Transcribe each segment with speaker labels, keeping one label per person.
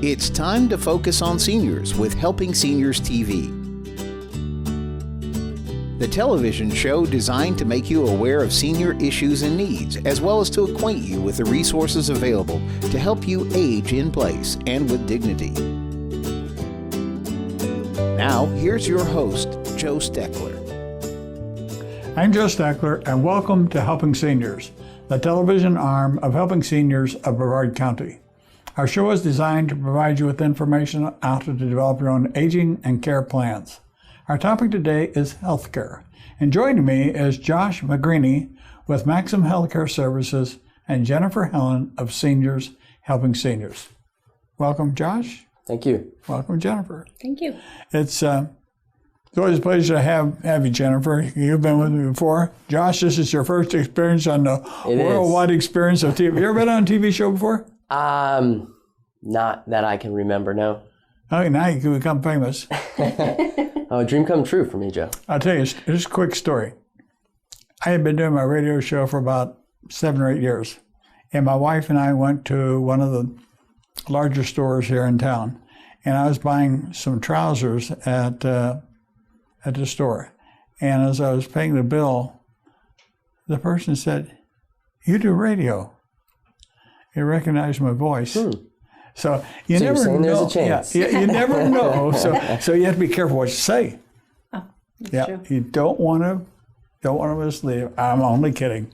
Speaker 1: It's time to focus on seniors with Helping Seniors TV. The television show designed to make you aware of senior issues and needs, as well as to acquaint you with the resources available to help you age in place and with dignity. Now, here's your host, Joe Steckler.
Speaker 2: I'm Joe Steckler, and welcome to Helping Seniors, the television arm of Helping Seniors of Brevard County. Our show is designed to provide you with information on how to develop your own aging and care plans. Our topic today is healthcare, and joining me is Josh Magrini with Maxim Home Care Services and Jennifer Helin of Seniors Helping Seniors. Welcome, Josh.
Speaker 3: Thank you.
Speaker 2: Welcome, Jennifer.
Speaker 4: Thank you.
Speaker 2: It's always a pleasure to have you, Jennifer. You've been with me before. Josh, this is your first experience on the worldwide experience of TV. You ever been on a TV show before?
Speaker 3: Not that I can remember, no.
Speaker 2: Okay, now you can become famous.
Speaker 3: Oh, a dream come true for me, Joe.
Speaker 2: I'll tell you, just a quick story. I had been doing my radio show for about 7 or 8 years, and my wife and I went to one of the larger stores here in town, and I was buying some trousers at the store. And as I was paying the bill, the person said, "You do radio." He recognized my voice. So you never know.
Speaker 3: There's a chance.
Speaker 2: Yeah, you never know. So you have to be careful what you say.
Speaker 4: Oh, that's true.
Speaker 2: You don't want to mislead. I'm only kidding.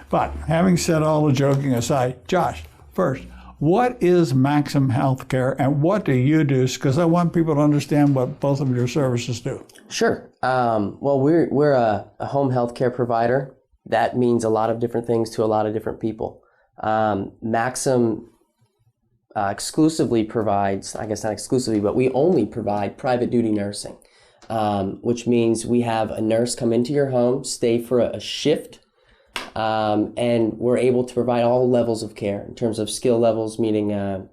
Speaker 2: But having said all the joking aside, Josh, first, what is Maxim Healthcare and what do you do? Because I want people to understand what both of your services do.
Speaker 3: Sure. Well, we're a home health care provider. That means a lot of different things to a lot of different people. Maxim exclusively provides, I guess not exclusively, but we only provide private duty nursing, which means we have a nurse come into your home, stay for a shift, and we're able to provide all levels of care in terms of skill levels, meaning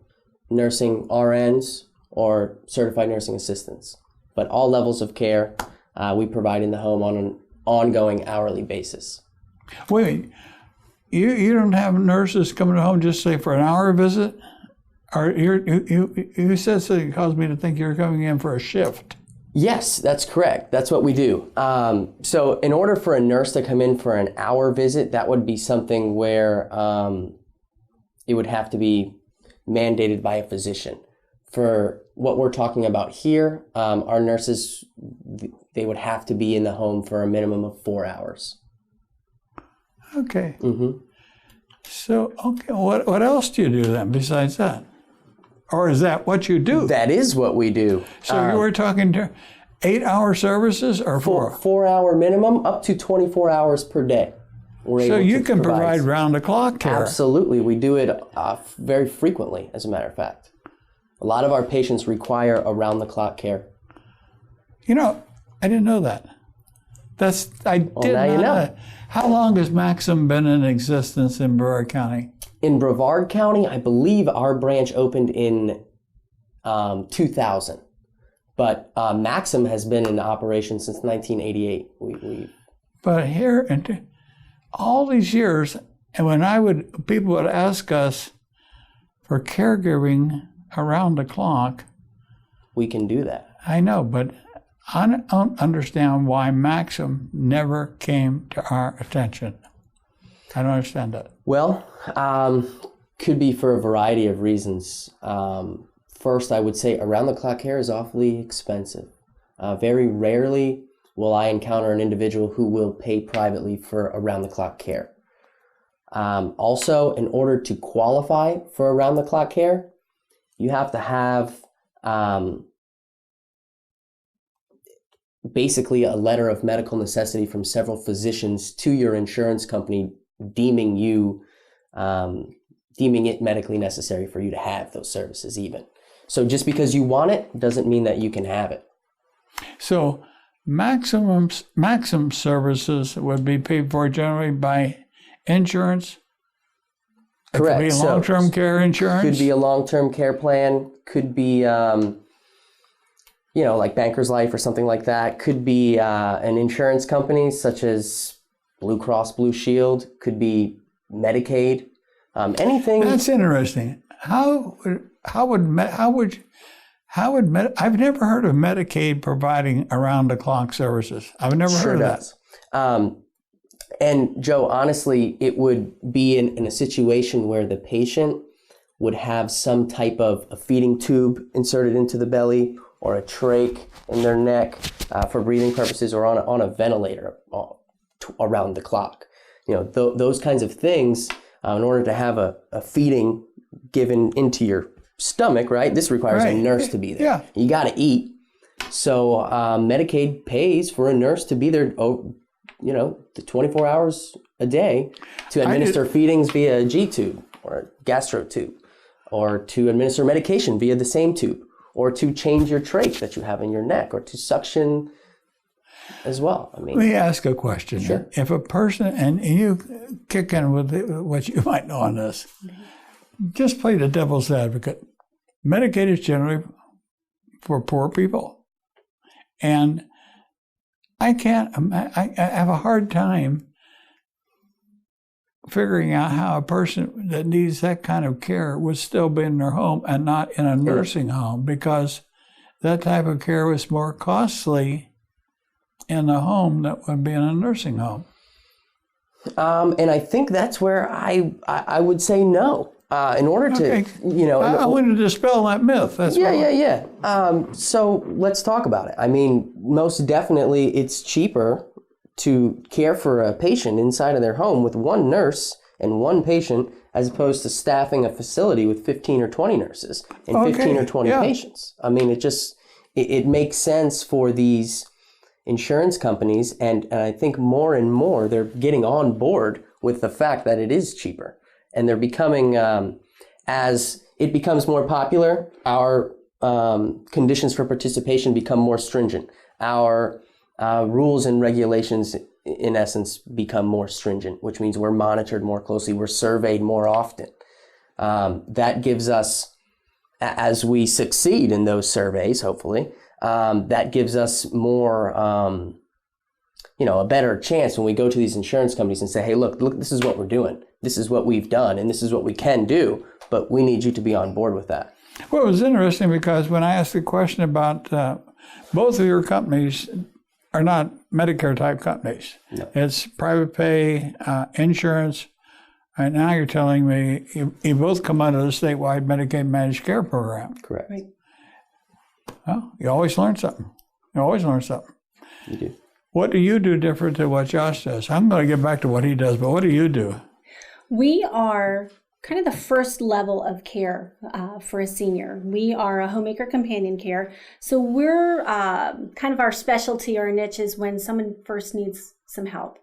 Speaker 3: nursing RNs or certified nursing assistants. But all levels of care we provide in the home on an ongoing hourly basis.
Speaker 2: Wait, you don't have nurses coming to home just say for an hour visit? Or you said something that caused me to think you're coming in for a shift.
Speaker 3: Yes, that's correct. That's what we do. So in order for a nurse to come in for an hour visit, that would be something where it would have to be mandated by a physician. For what we're talking about here, our nurses, they would have to be in the home for a minimum of 4 hours.
Speaker 2: Okay.
Speaker 3: Mm-hmm.
Speaker 2: So, okay, what else do you do then besides that? Or is that what you do?
Speaker 3: That is what we do.
Speaker 2: So you were talking to 8-hour services or 4?
Speaker 3: 4 hour minimum, up to 24 hours per day.
Speaker 2: So you can provide round-the-clock care.
Speaker 3: Absolutely. We do it very frequently, as a matter of fact. A lot of our patients require around-the-clock care.
Speaker 2: You know, I didn't know that. I did
Speaker 3: now
Speaker 2: not
Speaker 3: you know.
Speaker 2: know. How long has Maxim been in existence in Brevard County?
Speaker 3: In Brevard County, I believe our branch opened in 2000. But Maxim has been in operation since 1988.
Speaker 2: But here, and all these years, and when people would ask us for caregiving around the clock.
Speaker 3: We can do that.
Speaker 2: I know, but I don't understand why Maxim never came to our attention. I don't understand that.
Speaker 3: Well, could be for a variety of reasons. First, I would say around-the-clock care is awfully expensive. Very rarely will I encounter an individual who will pay privately for around-the-clock care. Also, in order to qualify for around-the-clock care, you have to have basically a letter of medical necessity from several physicians to your insurance company deeming it medically necessary for you to have those services even. So just because you want it doesn't mean that you can have it.
Speaker 2: So Maxim services would be paid for generally by insurance?
Speaker 3: Correct.
Speaker 2: It could be long-term care insurance?
Speaker 3: Could be a long-term care plan. Could be, like Bankers Life or something like that. Could be an insurance company such as Blue Cross Blue Shield. Could be Medicaid. Anything.
Speaker 2: That's interesting. I've never heard of Medicaid providing around-the-clock services. I've never heard of that.
Speaker 3: And Joe, honestly, it would be in a situation where the patient would have some type of a feeding tube inserted into the belly or a trach in their neck for breathing purposes, or on a ventilator around the clock. Those kinds of things, in order to have a feeding given into your stomach, right? This requires a nurse to be there.
Speaker 2: Yeah.
Speaker 3: You got to eat. So Medicaid pays for a nurse to be there, the 24 hours a day to administer feedings via a G-tube or a gastro tube, or to administer medication via the same tube, or to change your trach that you have in your neck, or to suction as well. Let
Speaker 2: me ask a question.
Speaker 3: Sure.
Speaker 2: If a person, and you kick in with what you might know on this, just play the devil's advocate. Medicaid is generally for poor people. And I have a hard time figuring out how a person that needs that kind of care would still be in their home and not in a nursing home, because that type of care was more costly in the home than would be in a nursing home.
Speaker 3: And I think that's where I would say no. In order to,
Speaker 2: I wanted to dispel that myth. That's
Speaker 3: So let's talk about it. I mean, most definitely it's cheaper to care for a patient inside of their home with one nurse and one patient, as opposed to staffing a facility with 15 or 20 nurses and 15 or 20 patients. I mean, it makes sense for these insurance companies, and I think more and more they're getting on board with the fact that it is cheaper. And they're becoming, as it becomes more popular, our conditions for participation become more stringent. Our rules and regulations, in essence, become more stringent, which means we're monitored more closely, we're surveyed more often. That gives us, as we succeed in those surveys, hopefully, that gives us more, a better chance when we go to these insurance companies and say, hey, look, this is what we're doing. This is what we've done, and this is what we can do, but we need you to be on board with that.
Speaker 2: Well, it was interesting because when I asked the question about both of your companies are not Medicare-type companies.
Speaker 3: No.
Speaker 2: It's private pay, insurance, and now you're telling me you both come out of the statewide Medicaid managed care program.
Speaker 3: Correct.
Speaker 4: Right.
Speaker 2: Well, you always learn something.
Speaker 3: You do.
Speaker 2: What do you do different than what Josh does? I'm going to get back to what he does, but what do you do?
Speaker 4: We are kind of the first level of care for a senior. We are a homemaker companion care. So we're kind of our specialty or niche is when someone first needs some help.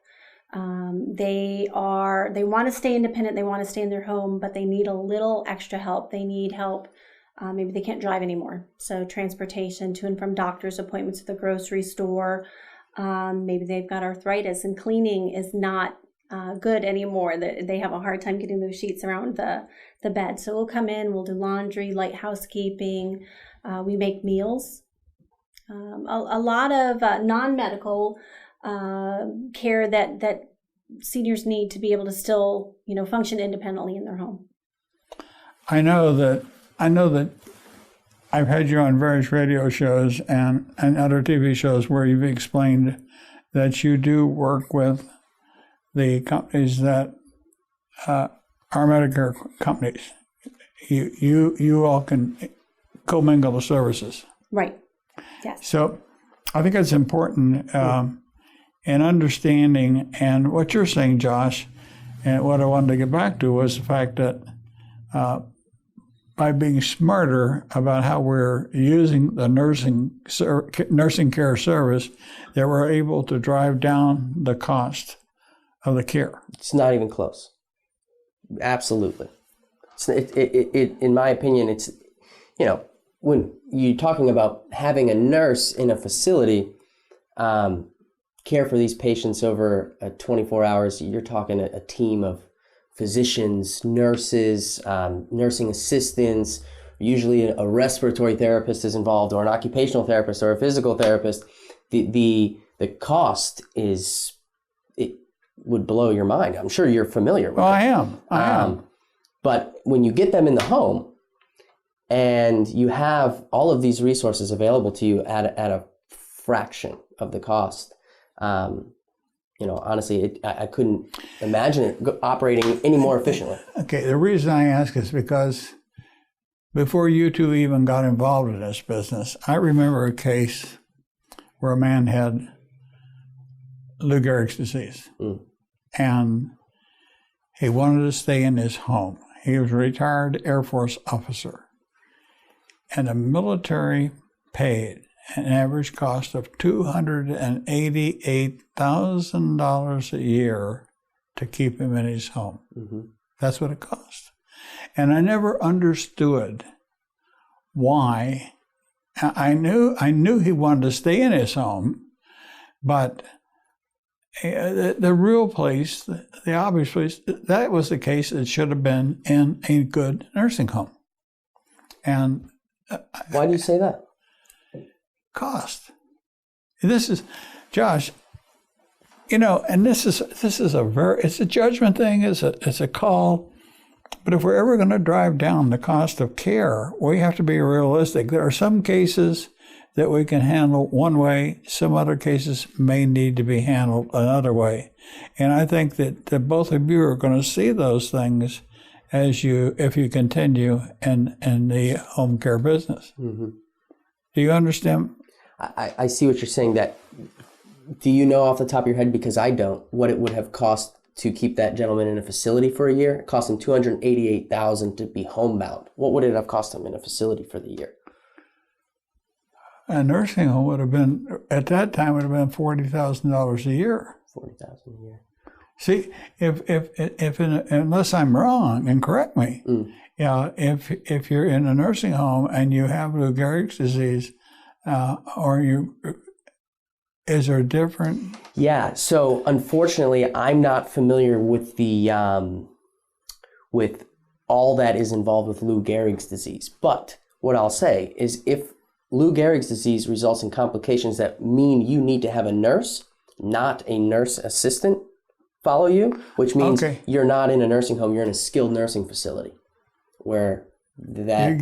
Speaker 4: They want to stay independent. They want to stay in their home, but they need a little extra help. They need help. Maybe they can't drive anymore. So transportation to and from doctor's appointments at the grocery store. Maybe they've got arthritis and cleaning is not good anymore. They have a hard time getting those sheets around the bed. So we'll come in, we'll do laundry, light housekeeping. We make meals. A lot of non-medical care that seniors need to be able to still, function independently in their home.
Speaker 2: I know that I've had you on various radio shows and other TV shows where you've explained that you do work with the companies that are Medicare companies. You all can commingle the services.
Speaker 4: Right. Yes.
Speaker 2: So I think it's important in understanding, and what you're saying, Josh, and what I wanted to get back to was the fact that by being smarter about how we're using the nursing care service, that we're able to drive down the cost of the care.
Speaker 3: It's not even close. Absolutely. In my opinion, it's, when you're talking about having a nurse in a facility care for these patients over 24 hours, you're talking a team of physicians, nurses, nursing assistants, usually a respiratory therapist is involved, or an occupational therapist, or a physical therapist. The cost would blow your mind. I'm sure you're familiar with it.
Speaker 2: I am.
Speaker 3: But when you get them in the home, and you have all of these resources available to you at a fraction of the cost. Honestly, I couldn't imagine it operating any more efficiently.
Speaker 2: Okay, the reason I ask is because before you two even got involved in this business, I remember a case where a man had Lou Gehrig's disease, and he wanted to stay in his home. He was a retired Air Force officer, and the military paid an average cost of $288,000 a year to keep him in his home. Mm-hmm. That's what it cost. And I never understood why. I knew he wanted to stay in his home, but the real place, the obvious place, that was the case. It should have been in a good nursing home. And
Speaker 3: why do you say that?
Speaker 2: Cost. This is, Josh, and this is it's a judgment thing, it's a call. But if we're ever going to drive down the cost of care, we have to be realistic. There are some cases that we can handle one way, some other cases may need to be handled another way. And I think that both of you are going to see those things if you continue in the home care business. Mm-hmm. Do you understand?
Speaker 3: I see what you're saying. That, do you know off the top of your head, because I don't, what it would have cost to keep that gentleman in a facility for a year? It cost him $288,000 to be homebound. What would it have cost him in a facility for the year?
Speaker 2: A nursing home would have been, at that time, would have been $40,000 a year.
Speaker 3: $40,000 a year.
Speaker 2: See, if unless I'm wrong, and correct me, if you're in a nursing home and you have Lou Gehrig's disease, is there different? Yeah.
Speaker 3: So unfortunately, I'm not familiar with the with all that is involved with Lou Gehrig's disease. But what I'll say is, if Lou Gehrig's disease results in complications that mean you need to have a nurse, not a nurse assistant, follow you, which means you're not in a nursing home, you're in a skilled nursing facility, where that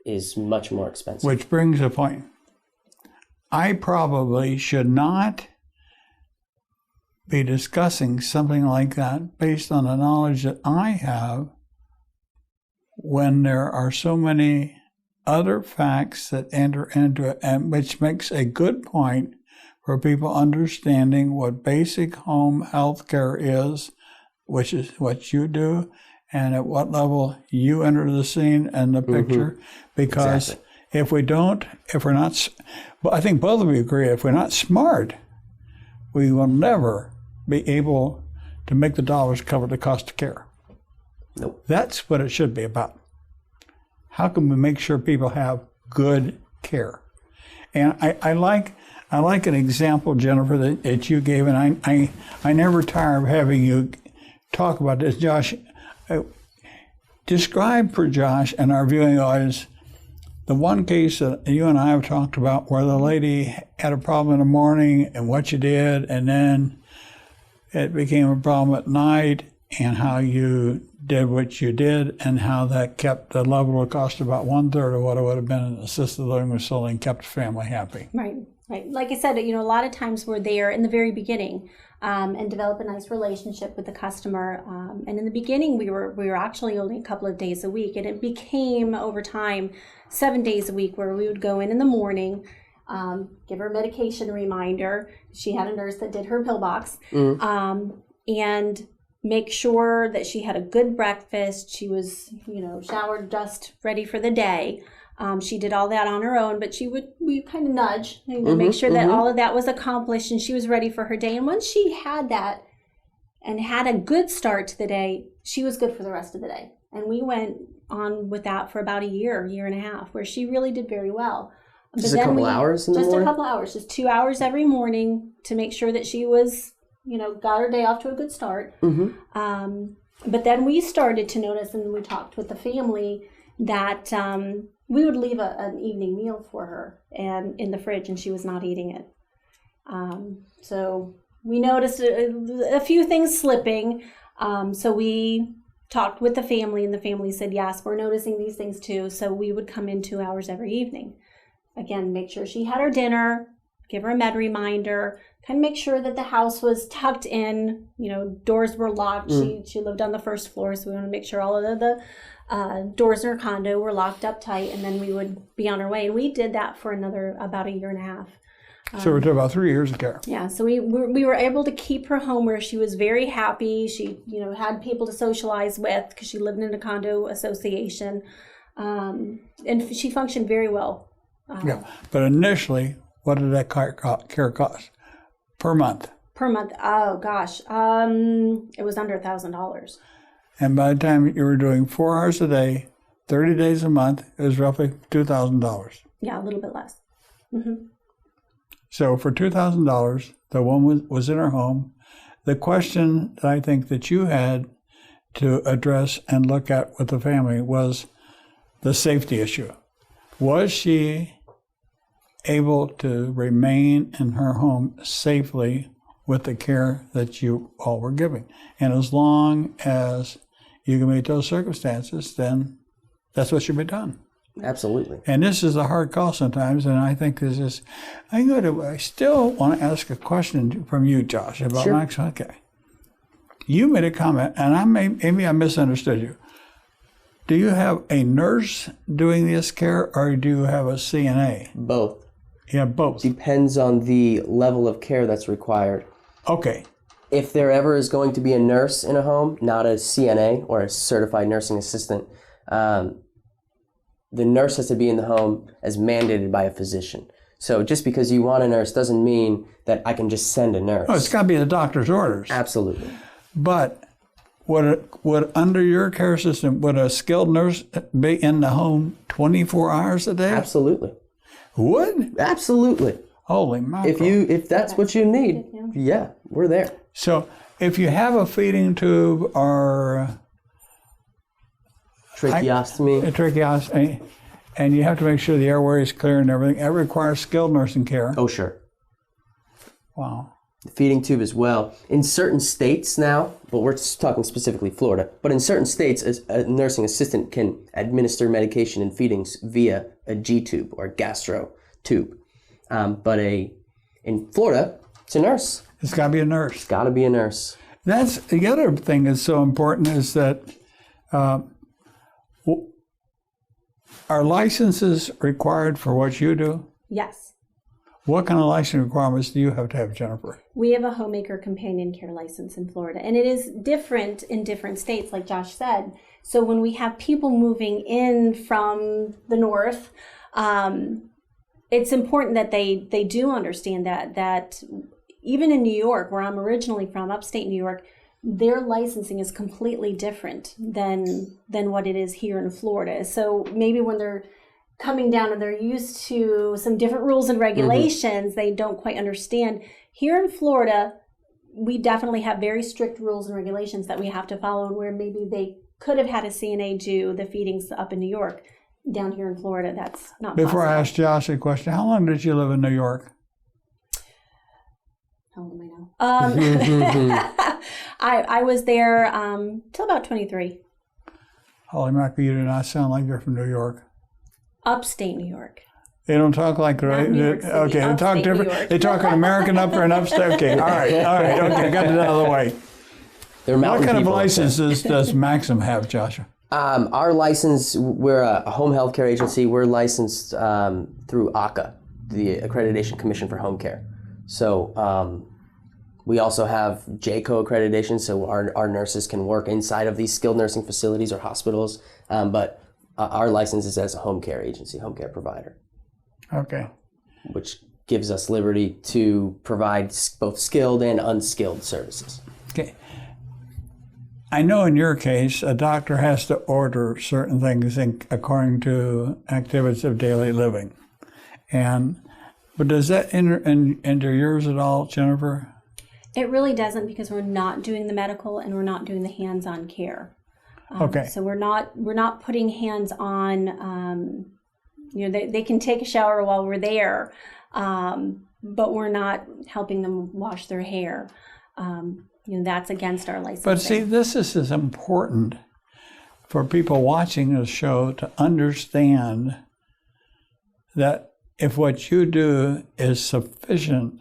Speaker 3: is much more expensive.
Speaker 2: Which brings a point. I probably should not be discussing something like that based on the knowledge that I have, when there are so many other facts that enter into it, and which makes a good point for people understanding what basic home health care is, which is what you do, and at what level you enter the scene and the picture. Mm-hmm. Because if we're not, well, I think both of you agree, if we're not smart, we will never be able to make the dollars cover the cost of care.
Speaker 3: Nope.
Speaker 2: That's what it should be about. How can we make sure people have good care? And I like an example, Jennifer, that you gave, and I never tire of having you talk about this. Josh, describe for Josh and our viewing audience the one case that you and I have talked about, where the lady had a problem in the morning and what you did, and then it became a problem at night, and how you did what you did, and how that kept the level of cost about 1/3 of what it would have been in an assisted living facility and kept the family happy.
Speaker 4: Right. Like I said, a lot of times we're there in the very beginning and develop a nice relationship with the customer. And in the beginning, we were actually only a couple of days a week, and it became over time 7 days a week, where we would go in the morning, give her a medication reminder. She had a nurse that did her pill box, and make sure that she had a good breakfast. She was, showered, dressed, ready for the day. She did all that on her own, but we kind of nudge, make sure that all of that was accomplished and she was ready for her day. And once she had that and had a good start to the day, she was good for the rest of the day. And we went on with that for about a year and a half, where she really did very well.
Speaker 3: Just a couple hours in the morning?
Speaker 4: Just a couple hours, just 2 hours every morning to make sure that she was, got her day off to a good start. But then we started to notice, and we talked with the family, that we would leave an evening meal for her and in the fridge, and she was not eating it. So we noticed a few things slipping. So we talked with the family, and the family said, yes, we're noticing these things too. So we would come in 2 hours every evening. Again, make sure she had her dinner, give her a med reminder, kind of make sure that the house was tucked in, doors were locked. She lived on the first floor, so we want to make sure all of the doors in her condo were locked up tight, and then we would be on our way. And we did that for about a year and a half.
Speaker 2: So we're talking about 3 years of care.
Speaker 4: Yeah, so we were able to keep her home where she was very happy. She, had people to socialize with because she lived in a condo association, and she functioned very well.
Speaker 2: Yeah, but initially, what did that care cost per month?
Speaker 4: Per month, oh gosh, it was under $1,000.
Speaker 2: And by the time you were doing 4 hours a day, 30 days a month, it was roughly $2,000.
Speaker 4: Yeah, a little bit less. Mm-hmm.
Speaker 2: So for $2,000, the woman was in her home. The question that I think that you had to address and look at with the family was the safety issue. Was she able to remain in her home safely with the care that you all were giving? And as long as you can meet those circumstances, then that's what should be done.
Speaker 3: Absolutely.
Speaker 2: And this is a hard call sometimes, and I think this is, I still want to ask a question from you, Josh, about
Speaker 3: Sure.
Speaker 2: Maxim Home Care. You made a comment, and maybe I misunderstood you. Do you have a nurse doing this care, or do you have a CNA?
Speaker 3: Both.
Speaker 2: Yeah, both.
Speaker 3: Depends on the level of care that's required.
Speaker 2: Okay.
Speaker 3: If there ever is going to be a nurse in a home, not a CNA or a certified nursing assistant, the nurse has to be in the home as mandated by a physician. So just because you want a nurse doesn't mean that I can just send a nurse.
Speaker 2: Oh, it's got to be the doctor's orders.
Speaker 3: Absolutely.
Speaker 2: But would under your care system, would a skilled nurse be in the home 24 hours a day?
Speaker 3: Absolutely.
Speaker 2: Would?
Speaker 3: Absolutely.
Speaker 2: Holy mackerel.
Speaker 3: If that's what you need, yeah, we're there.
Speaker 2: So if you have a feeding tube or
Speaker 3: Tracheostomy.
Speaker 2: a tracheostomy, and you have to make sure the airway is clear and everything, that requires skilled nursing care.
Speaker 3: Oh, sure.
Speaker 2: Wow.
Speaker 3: The feeding tube as well. In certain states now, but we're talking specifically Florida, but in certain states, a nursing assistant can administer medication and feedings via a G-tube or gastro tube. But in Florida, it's a nurse.
Speaker 2: It's got to be a nurse.
Speaker 3: It's got to be a nurse.
Speaker 2: That's the other thing that's so important is that are licenses required for what you do?
Speaker 4: Yes.
Speaker 2: What kind of license requirements do you have to have, Jennifer?
Speaker 4: We have a homemaker companion care license in Florida, and it is different in different states, like Josh said. So when we have people moving in from the north, it's important that they do understand that even in New York, where I'm originally from, upstate New York, their licensing is completely different than what it is here in Florida. So maybe when they're coming down and they're used to some different rules and regulations, they don't quite understand. Here in Florida, we definitely have very strict rules and regulations that we have to follow, and where maybe they could have had a CNA do the feedings up in New York. Down here in Florida, that's not
Speaker 2: Before
Speaker 4: possible.
Speaker 2: I ask Josh a question, how long did you live in New York?
Speaker 4: How old am I now? I was there till about 23.
Speaker 2: Holy mackerel, you do not sound like you're from New York.
Speaker 4: Upstate New York.
Speaker 2: They don't talk like
Speaker 4: Not New York City,
Speaker 2: okay. They talk
Speaker 4: upstate New
Speaker 2: different.
Speaker 4: York.
Speaker 2: They talk an American upper and upstate. Okay, all right. Okay, got that out of the way.
Speaker 3: They're mountain
Speaker 2: What kind of
Speaker 3: people up there.
Speaker 2: licenses does Maxim have, Joshua?
Speaker 3: Our license, we're a home health care agency. We're licensed through ACA, the Accreditation Commission for Home Care. So we also have JCO accreditation, so our nurses can work inside of these skilled nursing facilities or hospitals. But our license is as a home care agency, home care provider.
Speaker 2: Okay.
Speaker 3: Which gives us liberty to provide both skilled and unskilled services.
Speaker 2: Okay. I know in your case, a doctor has to order certain things according to activities of daily living. But does that enter into yours at all, Jennifer?
Speaker 4: It really doesn't, because we're not doing the medical and we're not doing the hands-on care.
Speaker 2: Okay.
Speaker 4: So we're not putting hands on. They can take a shower while we're there, but we're not helping them wash their hair. That's against our licensing.
Speaker 2: But see, this is as important for people watching the show to understand that if what you do is sufficient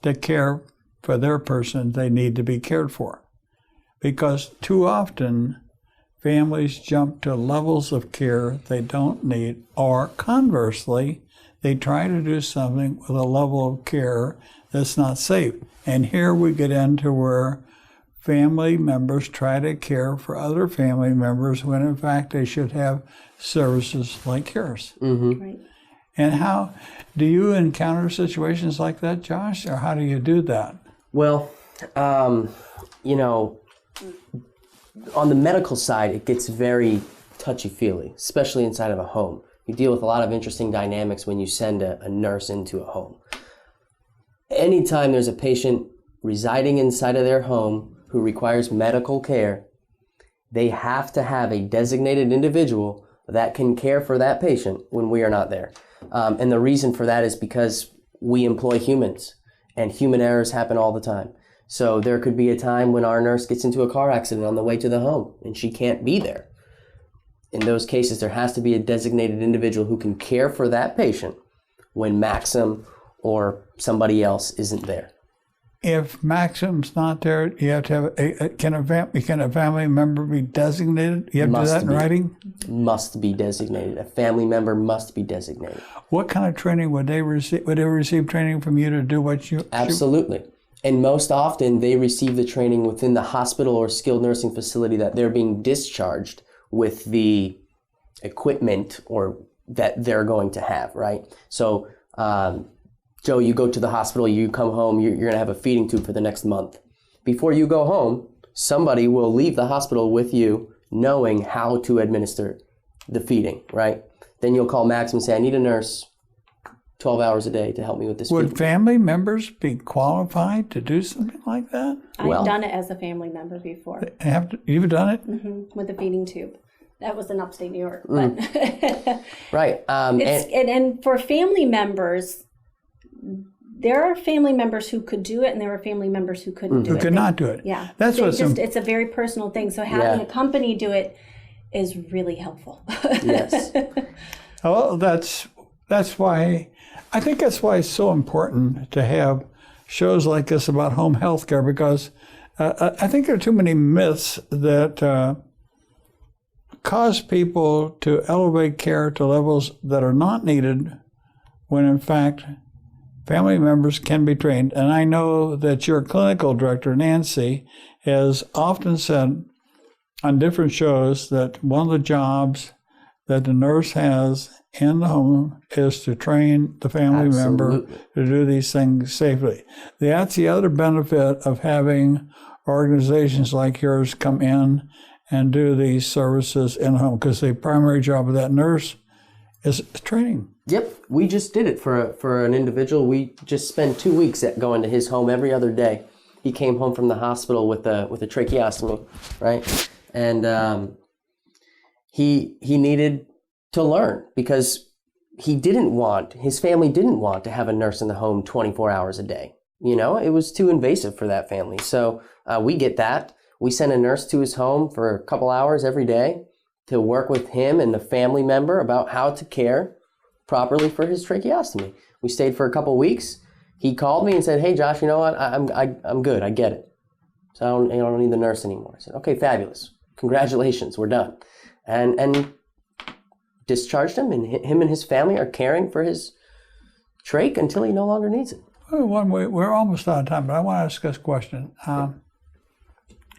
Speaker 2: to care for their person, they need to be cared for. Because too often, families jump to levels of care they don't need, or conversely, they try to do something with a level of care that's not safe. And here we get into where family members try to care for other family members when in fact they should have services like yours.
Speaker 3: Mm-hmm.
Speaker 4: Right.
Speaker 2: And how do you encounter situations like that, Josh, or how do you do that?
Speaker 3: Well, you know, on the medical side, it gets very touchy-feely, especially inside of a home. You deal with a lot of interesting dynamics when you send a nurse into a home. Anytime there's a patient residing inside of their home who requires medical care, they have to have a designated individual that can care for that patient when we are not there. And the reason for that is because we employ humans, and human errors happen all the time. So there could be a time when our nurse gets into a car accident on the way to the home and she can't be there. In those cases, there has to be a designated individual who can care for that patient when Maxim or somebody else isn't there.
Speaker 2: If Maxim's not there, you have to have can a family member be designated? You have to do that in writing?
Speaker 3: Must be designated. A family member must be designated.
Speaker 2: What kind of training would they receive? Would they receive training from you to do what you...
Speaker 3: Absolutely. And most often, they receive the training within the hospital or skilled nursing facility that they're being discharged with the equipment or that they're going to have, right? So, Joe, you go to the hospital, you come home, you're going to have a feeding tube for the next month. Before you go home, somebody will leave the hospital with you knowing how to administer the feeding, right? Then you'll call Maxim and say, I need a nurse 12 hours a day to help me with this feeding.
Speaker 2: Would family members be qualified to do something like that?
Speaker 4: I've done it as a family member before.
Speaker 2: You've done it?
Speaker 4: Mm-hmm, with a feeding tube. That was in upstate New York. But
Speaker 3: Right.
Speaker 4: And for family members, there are family members who could do it, and there are family members who couldn't do it.
Speaker 2: Who could not do it.
Speaker 4: Yeah.
Speaker 2: That's what's
Speaker 4: it's a very personal thing. So having a company do it is really helpful.
Speaker 3: Yes.
Speaker 2: Well, that's why, I think that's why it's so important to have shows like this about home health care, because I think there are too many myths that cause people to elevate care to levels that are not needed when in fact family members can be trained. And I know that your clinical director, Nancy, has often said on different shows that one of the jobs that the nurse has in the home is to train the family member to do these things safely. That's the other benefit of having organizations like yours come in and do these services in home, because the primary job of that nurse is training.
Speaker 3: Yep, we just did it for an individual. We just spent 2 weeks going to his home every other day. He came home from the hospital with a tracheostomy, right? And he needed to learn because his family didn't want to have a nurse in the home 24 hours a day. You know, it was too invasive for that family. So we get that. We send a nurse to his home for a couple hours every day to work with him and the family member about how to care properly for his tracheostomy. We stayed for a couple weeks. He called me and said, "Hey, Josh, you know what? I'm good. I get it. So I don't need the nurse anymore." I said, "Okay, fabulous. Congratulations. We're done." And discharged him, and him and his family are caring for his trach until he no longer needs it.
Speaker 2: Well, we're almost out of time, but I want to ask this question.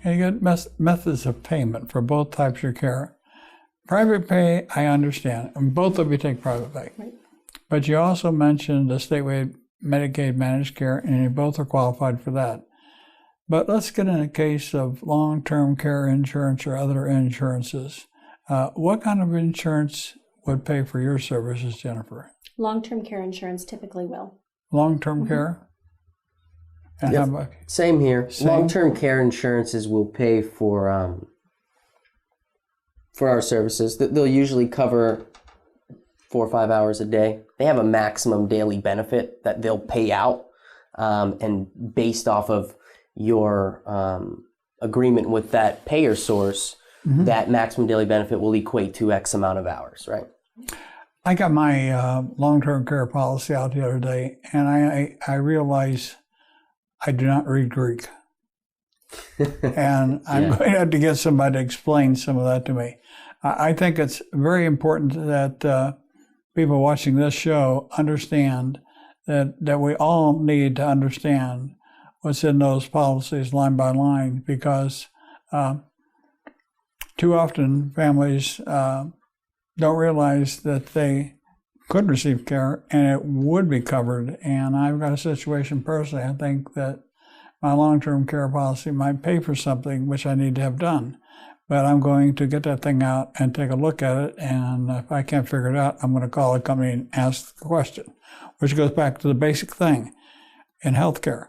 Speaker 2: You get methods of payment for both types of care. Private pay, I understand, and both of you take private pay. Right. But you also mentioned the statewide Medicaid managed care, and you both are qualified for that. But let's get in a case of long-term care insurance or other insurances. What kind of insurance would pay for your services, Jennifer?
Speaker 4: Long-term care insurance typically will.
Speaker 2: Long-term care? And
Speaker 3: yep.
Speaker 2: how about,
Speaker 3: same here. Long-term care insurances will pay for our services. They'll usually cover 4 or 5 hours a day. They have a maximum daily benefit that they'll pay out, and based off of your agreement with that payer source, that maximum daily benefit will equate to X amount of hours, right?
Speaker 2: I got my long-term care policy out the other day, and I realize I do not read Greek. And I'm going to have to get somebody to explain some of that to me. I think it's very important that people watching this show understand that we all need to understand what's in those policies line by line, because too often families don't realize that they could receive care and it would be covered. And I've got a situation personally, I think that my long-term care policy might pay for something which I need to have done, but I'm going to get that thing out and take a look at it, and if I can't figure it out, I'm going to call the company and ask the question, which goes back to the basic thing in healthcare.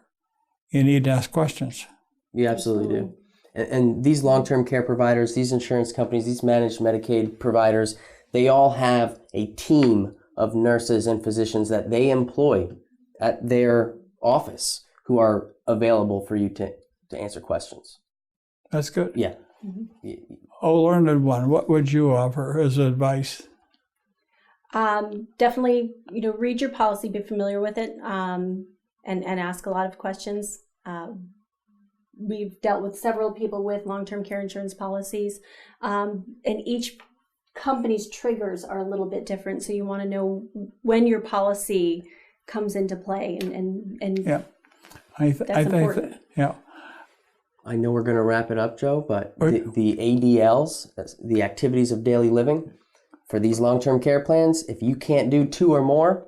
Speaker 2: You need to ask questions.
Speaker 3: You absolutely do. And these long-term care providers, these insurance companies, these managed Medicaid providers, they all have a team of nurses and physicians that they employ at their office who are available for you to answer questions.
Speaker 2: That's good.
Speaker 3: Yeah.
Speaker 2: Oh, learned one. What would you offer as advice?
Speaker 4: Definitely, read your policy, be familiar with it, and ask a lot of questions. We've dealt with several people with long-term care insurance policies, and each company's triggers are a little bit different. So you want to know when your policy comes into play, and
Speaker 2: yeah.
Speaker 4: that's important.
Speaker 2: Yeah.
Speaker 3: I know we're going to wrap it up, Joe, but the ADLs, the activities of daily living, for these long-term care plans, if you can't do 2 or more,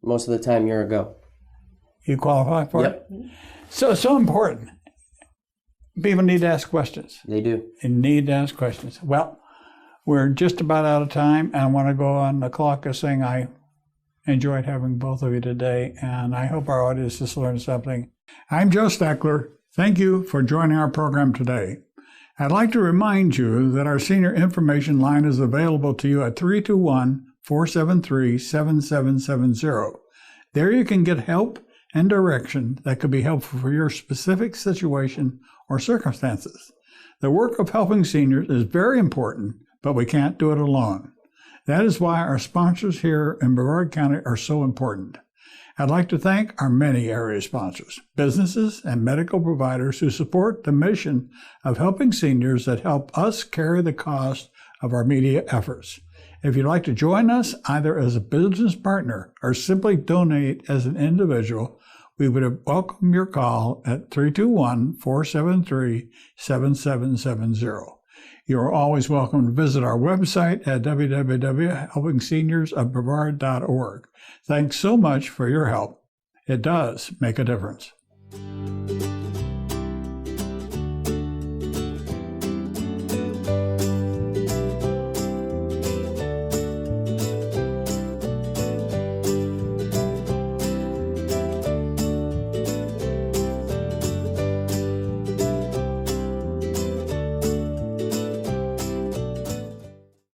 Speaker 3: most of the time you're a go.
Speaker 2: You qualify for it? So important. People need to ask questions.
Speaker 3: They do.
Speaker 2: They need to ask questions. Well, we're just about out of time, and I want to go on the clock as saying I enjoyed having both of you today, and I hope our audience has learned something. I'm Joe Steckler. Thank you for joining our program today. I'd like to remind you that our senior information line is available to you at 321-473-7770. There you can get help and direction that could be helpful for your specific situation or circumstances. The work of helping seniors is very important, but we can't do it alone. That is why our sponsors here in Brevard County are so important. I'd like to thank our many area sponsors, businesses, and medical providers who support the mission of helping seniors that help us carry the cost of our media efforts. If you'd like to join us either as a business partner or simply donate as an individual, we would welcome your call at 321-473-7770. You are always welcome to visit our website at www.helpingseniorsofbrevard.org. Thanks so much for your help. It does make a difference.